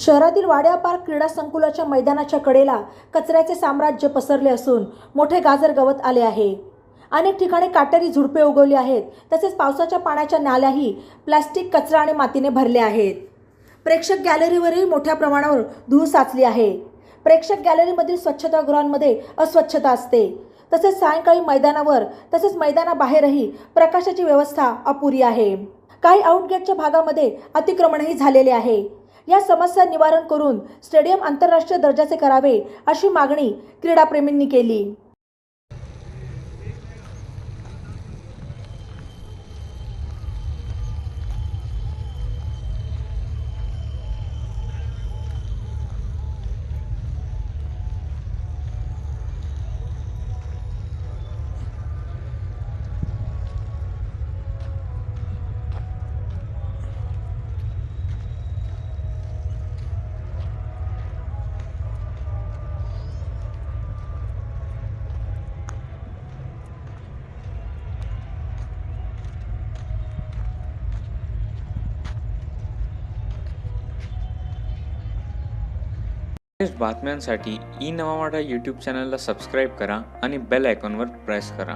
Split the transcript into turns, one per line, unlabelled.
शहरातील वाड्या पार्क क्रीडा संकुलाच्या मैदानाच्या कडेला कचऱ्याचे साम्राज्य पसरले असून मोठे गाजर गवत आले आहे। अनेक ठिकाणी काटेरी झुडपे उगवली आहेत। तसेच पावसाच्या पाण्याच्या नाल्याही प्लास्टिक, कचरा आणि मातीने भरल्या आहेत। प्रेक्षक गॅलरीवरही मोठ्या प्रमाणावर धूळ साचली आहे। प्रेक्षक गॅलरीमधील स्वच्छतागृहांमध्ये अस्वच्छता असते। तसेच सायंकाळी मैदानावर तसेच मैदानाबाहेरही प्रकाशाची व्यवस्था अपुरी आहे। काही आउटगेटच्या भागामध्ये अतिक्रमणही झालेले आहे। या समस्या निवारण करून स्टेडियम आंतरराष्ट्रीय दर्जाचे करावे अशी मागणी क्रीडाप्रेमींनी केली।
लेटेस्ट बातम्यांसाठी ई नवा मराठा यूट्यूब चॅनलला सबस्क्राईब करा आणि बेल आयकॉनवर प्रेस करा।